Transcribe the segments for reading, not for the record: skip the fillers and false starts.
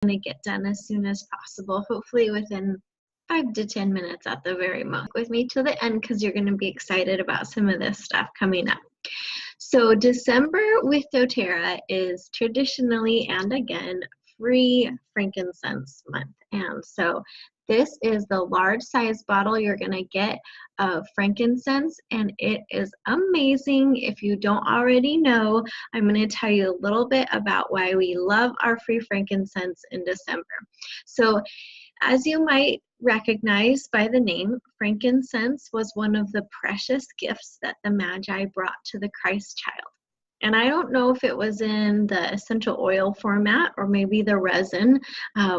going to get done as soon as possible, hopefully within 5 to 10 minutes at the very most. With me till the end because you're going to be excited about some of this stuff coming up. So December with doTERRA is traditionally and again free frankincense month. And so this is the large size bottle you're going to get of frankincense, and it is amazing. If you don't already know, I'm going to tell you a little bit about why we love our free frankincense in December. So as you might recognize by the name, frankincense was one of the precious gifts that the Magi brought to the Christ child. And I don't know if it was in the essential oil format or maybe the resin,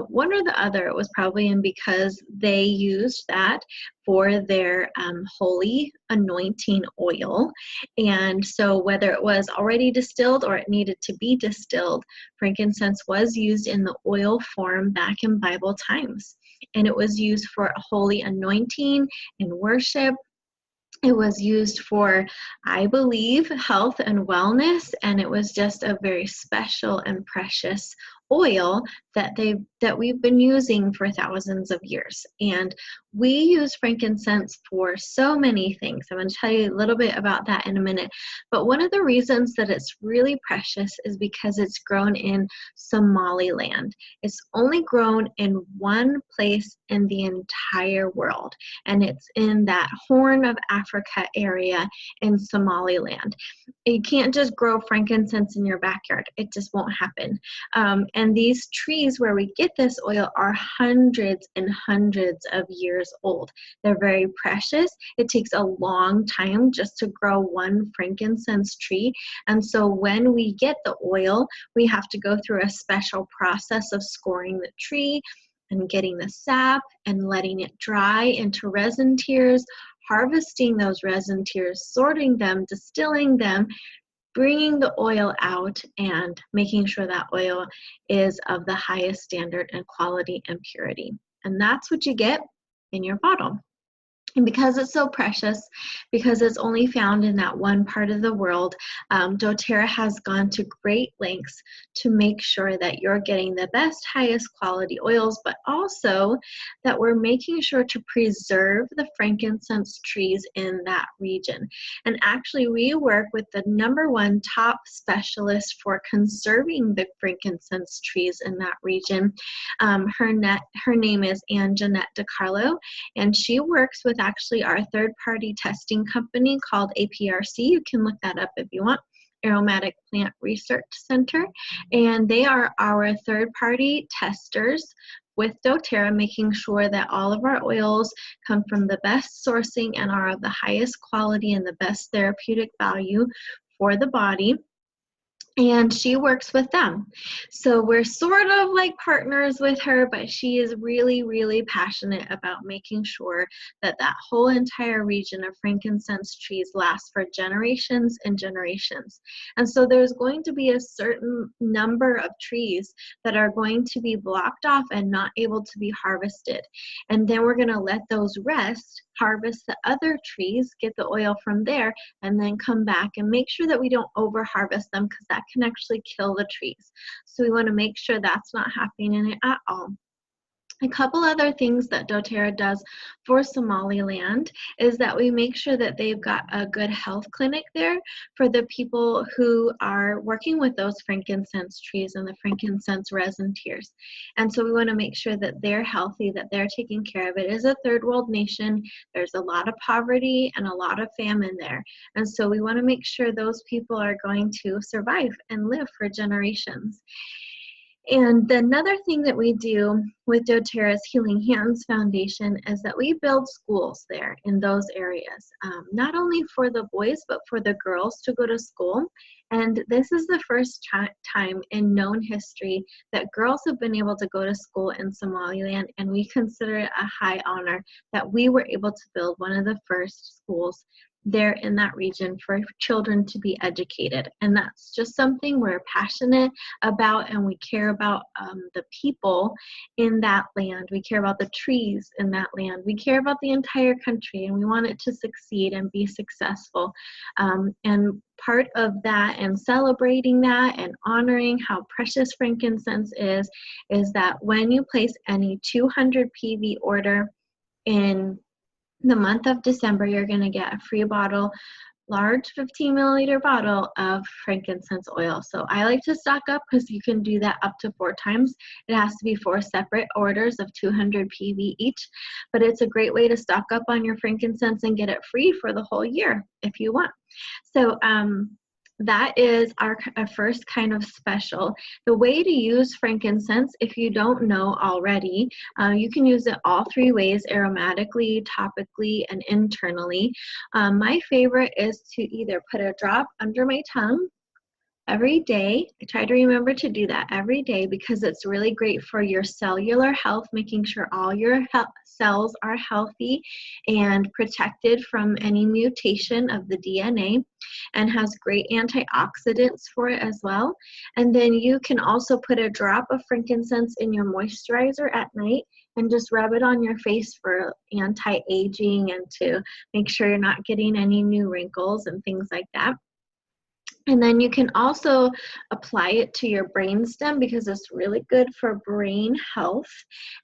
one or the other. It was probably in, because they used that for their holy anointing oil. And so whether it was already distilled or it needed to be distilled, frankincense was used in the oil form back in Bible times. And it was used for holy anointing and worship. It was used for, I believe, health and wellness, and it was just a very special and precious oil that we've been using for thousands of years. And we use frankincense for so many things. I'm going to tell you a little bit about that in a minute. But one of the reasons that it's really precious is because it's grown in Somaliland. It's only grown in one place in the entire world, and it's in that Horn of Africa area in Somaliland. You can't just grow frankincense in your backyard. It just won't happen. And these trees where we get this oil are hundreds and hundreds of years old. They're very precious. It takes a long time just to grow one frankincense tree. And so when we get the oil, we have to go through a special process of scoring the tree and getting the sap and letting it dry into resin tears, harvesting those resin tears, sorting them, distilling them, bringing the oil out, and making sure that oil is of the highest standard and quality and purity. And that's what you get in your bottle. And because it's so precious, because it's only found in that one part of the world, doTERRA has gone to great lengths to make sure that you're getting the best, highest quality oils, but also that we're making sure to preserve the frankincense trees in that region. And actually, we work with the #1 top specialist for conserving the frankincense trees in that region. Her name is Jeanette DiCarlo, and she works with actually our third-party testing company called APRC. You can look that up if you want, Aromatic Plant Research Center. And they are our third-party testers with doTERRA, making sure that all of our oils come from the best sourcing and are of the highest quality and the best therapeutic value for the body. And she works with them. So we're sort of like partners with her, but she is really, really passionate about making sure that that whole entire region of frankincense trees lasts for generations and generations. And so there's going to be a certain number of trees that are going to be blocked off and not able to be harvested. And then we're going to let those rest, harvest the other trees, get the oil from there, and then come back and make sure that we don't over harvest them, because that can actually kill the trees. So we want to make sure that's not happening at all. A couple other things that doTERRA does for Somaliland is that we make sure that they've got a good health clinic there for the people who are working with those frankincense trees and the frankincense resin tears. And so we want to make sure that they're healthy, that they're taking care of it. It is a third world nation. There's a lot of poverty and a lot of famine there. And so we want to make sure those people are going to survive and live for generations. And another thing that we do with doTERRA's Healing Hands Foundation is that we build schools there in those areas, not only for the boys, but for the girls to go to school. And this is the first time in known history that girls have been able to go to school in Somaliland, and we consider it a high honor that we were able to build one of the first schools there in that region for children to be educated. And that's just something we're passionate about, and we care about the people in that land. We care about the trees in that land. We care about the entire country, and we want it to succeed and be successful. And part of that and celebrating that and honoring how precious frankincense is that when you place any 200 PV order in the month of December, you're going to get a free bottle, large 15 milliliter bottle of frankincense oil. So I like to stock up because you can do that up to 4 times. It has to be 4 separate orders of 200 PV each, but it's a great way to stock up on your frankincense and get it free for the whole year if you want. So that is our first kind of special. The way to use frankincense, if you don't know already, you can use it all 3 ways: aromatically, topically, and internally. My favorite is to either put a drop under my tongue every day. I try to remember to do that every day because it's really great for your cellular health, making sure all your cells are healthy and protected from any mutation of the DNA, and has great antioxidants for it as well. And then you can also put a drop of frankincense in your moisturizer at night and just rub it on your face for anti-aging and to make sure you're not getting any new wrinkles and things like that. And then you can also apply it to your brainstem because it's really good for brain health,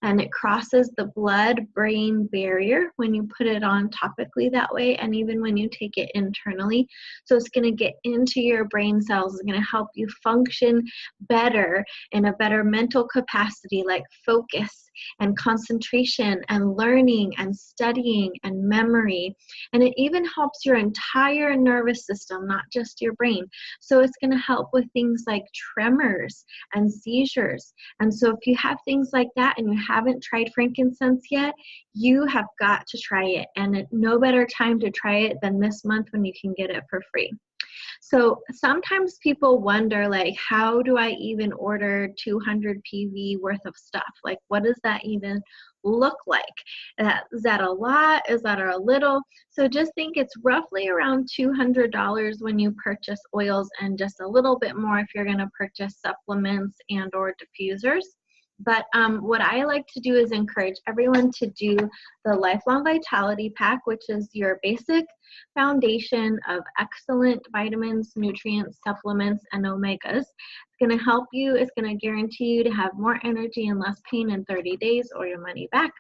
and it crosses the blood-brain barrier when you put it on topically that way, and even when you take it internally. So it's going to get into your brain cells. It's going to help you function better in a better mental capacity, like focus and concentration and learning and studying and memory. And it even helps your entire nervous system, not just your brain. So it's going to help with things like tremors and seizures. And so if you have things like that and you haven't tried frankincense yet, you have got to try it. And no better time to try it than this month when you can get it for free. So sometimes people wonder, like, how do I even order 200 PV worth of stuff? Like, what does that even look like? Is that a lot? Is that a little? So just think it's roughly around $200 when you purchase oils, and just a little bit more if you're going to purchase supplements and or diffusers. But what I like to do is encourage everyone to do the Lifelong Vitality Pack, which is your basic foundation of excellent vitamins, nutrients, supplements, and omegas. It's going to help you. It's going to guarantee you to have more energy and less pain in 30 days or your money back.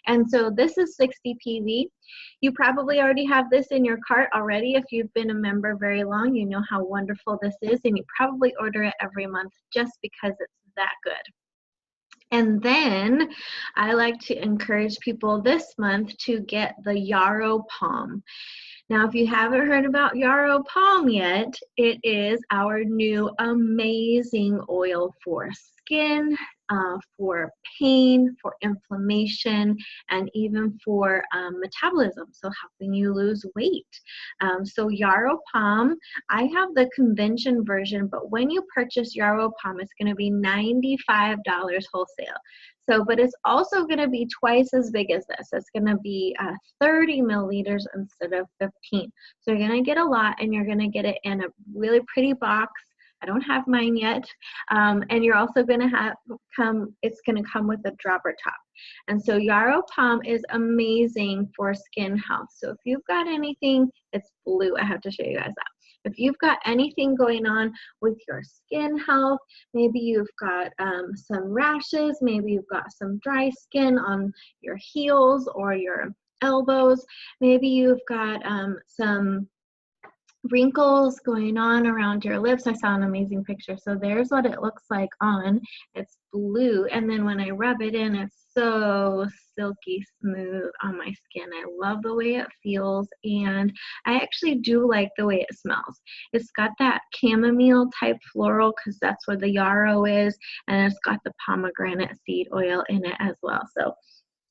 And so this is 60 PV. You probably already have this in your cart already. If you've been a member very long, you know how wonderful this is, and you probably order it every month just because it's that good. And then I like to encourage people this month to get the Yarrow Palm. Now, if you haven't heard about Yarrow Palm yet, it is our new amazing oil for skin, for pain, for inflammation, and even for metabolism, so helping you lose weight. So Yarrow Palm, I have the convention version, but when you purchase Yarrow Palm, it's going to be $95 wholesale. So, but it's also going to be twice as big as this. It's going to be 30 milliliters instead of 15. So you're going to get a lot, and you're going to get it in a really pretty box. I don't have mine yet. And you're also going to it's going to come with a dropper top. And so Yarrow Palm is amazing for skin health. So if you've got anything, it's blue. I have to show you guys that. If you've got anything going on with your skin health, maybe you've got some rashes, maybe you've got some dry skin on your heels or your elbows, maybe you've got some wrinkles going on around your lips. I saw an amazing picture. So there's what it looks like on. It's blue, and then when I rub it in, it's so silky smooth on my skin. I love the way it feels, and I actually do like the way it smells. It's got that chamomile type floral because that's where the yarrow is, and it's got the pomegranate seed oil in it as well. So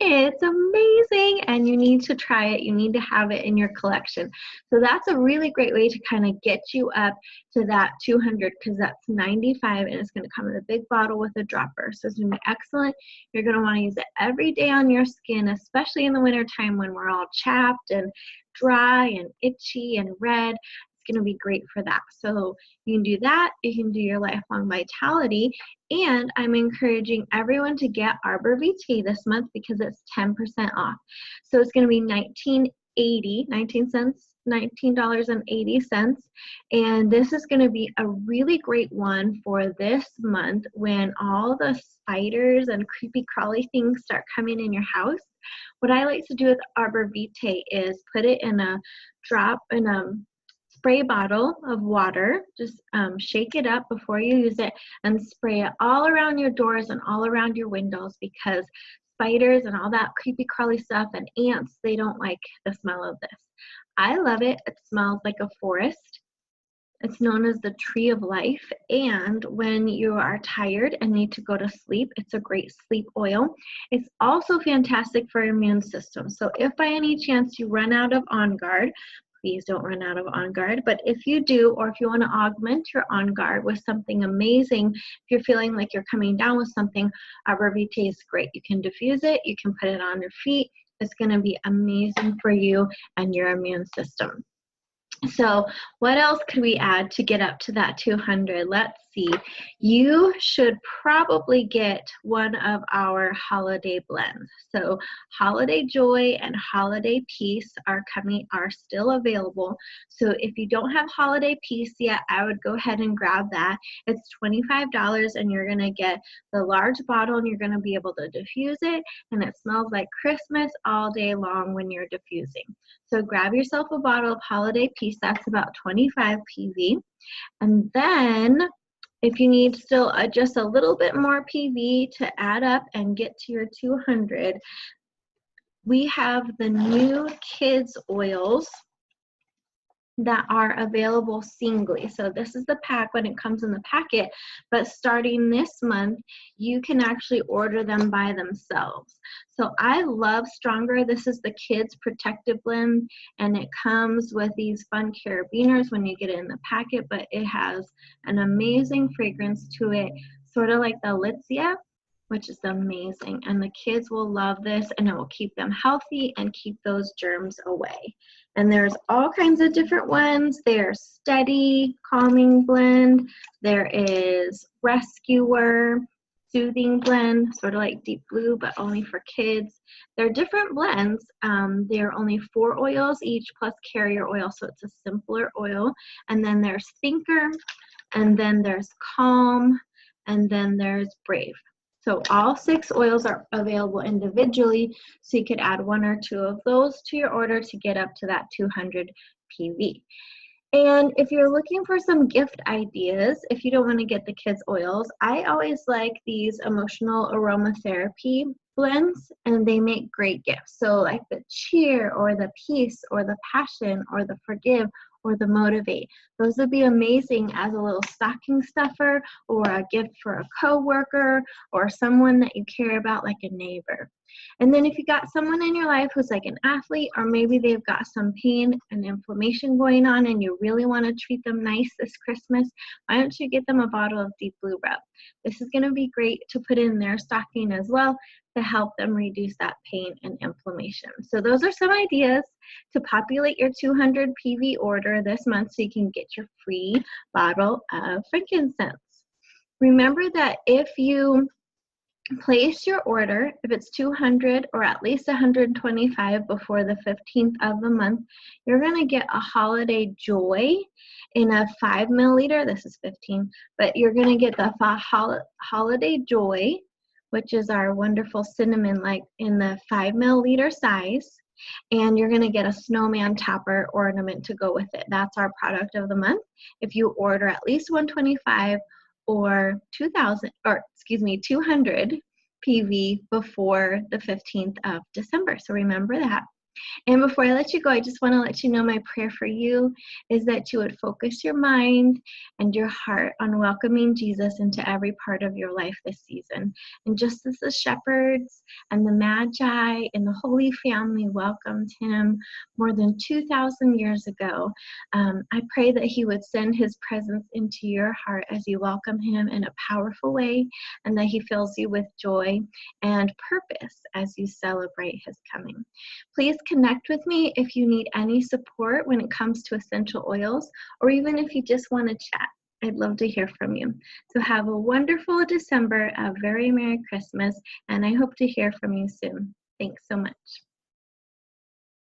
It's amazing, and you need to try it. You need to have it in your collection. So that's a really great way to kind of get you up to that 200, because that's 95, and it's going to come in a big bottle with a dropper. So it's going to be excellent. You're going to want to use it every day on your skin, especially in the wintertime when we're all chapped and dry and itchy and red. It's going to be great for that. So you can do that. You can do your lifelong vitality. And I'm encouraging everyone to get Arbor Vitae this month because it's 10% off. So it's going to be $19.80. And this is going to be a really great one for this month when all the spiders and creepy crawly things start coming in your house. What I like to do with Arbor Vitae is put it in a spray bottle of water. Just shake it up before you use it and spray it all around your doors and all around your windows, because spiders and all that creepy crawly stuff and ants, they don't like the smell of this. I love it. It smells like a forest. It's known as the tree of life, and when you are tired and need to go to sleep, it's a great sleep oil. It's also fantastic for your immune system. So if by any chance you run out of On Guard, please don't run out of On Guard, but if you do, or if you want to augment your On Guard with something amazing, if you're feeling like you're coming down with something, Arbor Vitae is great. You can diffuse it, you can put it on your feet. It's going to be amazing for you and your immune system. So what else could we add to get up to that 200? Let's see. You should probably get one of our holiday blends. So Holiday Joy and Holiday Peace are still available. So if you don't have Holiday Peace yet, I would go ahead and grab that. It's $25, and you're going to get the large bottle, and you're going to be able to diffuse it, and it smells like Christmas all day long when you're diffusing. So grab yourself a bottle of Holiday Peace. That's about 25 PV. And then if you need still just a little bit more PV to add up and get to your 200, we have the new kids oils that are available singly. So this is the pack when it comes in the packet, but starting this month, you can actually order them by themselves. So I love Stronger. This is the Kids Protective Blend, and it comes with these fun carabiners when you get it in the packet, but it has an amazing fragrance to it, sort of like the Alicia, which is amazing. And the kids will love this, and it will keep them healthy and keep those germs away. And there's all kinds of different ones. There's Steady, Calming Blend. There is Rescuer, Soothing Blend, sort of like Deep Blue, but only for kids. They're different blends. They're only 4 oils each plus carrier oil, so it's a simpler oil. And then there's Thinker, and then there's Calm, and then there's Brave. So all 6 oils are available individually, so you could add 1 or 2 of those to your order to get up to that 200 PV. And if you're looking for some gift ideas, if you don't want to get the kids' oils, I always like these emotional aromatherapy blends, and they make great gifts. So like the Cheer or the Peace or the Passion or the Forgive or the Motivate. Those would be amazing as a little stocking stuffer or a gift for a coworker or someone that you care about, like a neighbor. And then if you got someone in your life who's like an athlete, or maybe they've got some pain and inflammation going on and you really want to treat them nice this Christmas, why don't you get them a bottle of Deep Blue Rub? This is going to be great to put in their stocking as well to help them reduce that pain and inflammation. So those are some ideas to populate your 200 PV order this month so you can get your free bottle of frankincense. Remember that if you place your order, if it's 200 or at least 125 before the 15th of the month, you're going to get a Holiday Joy in a 5 milliliter. This is 15, but you're going to get the Holiday Joy, which is our wonderful cinnamon, like in the 5 milliliter size. And you're going to get a snowman topper ornament to go with it. That's our product of the month. If you order at least 125 or 200 PV before the 15th of December. So remember that. And before I let you go, I just want to let you know my prayer for you is that you would focus your mind and your heart on welcoming Jesus into every part of your life this season. And just as the shepherds and the magi and the Holy Family welcomed him more than 2,000 years ago, I pray that he would send his presence into your heart as you welcome him in a powerful way, and that he fills you with joy and purpose as you celebrate his coming. Please connect with me if you need any support when it comes to essential oils, or even if you just want to chat. I'd love to hear from you. So have a wonderful December, a very Merry Christmas, and I hope to hear from you soon. Thanks so much.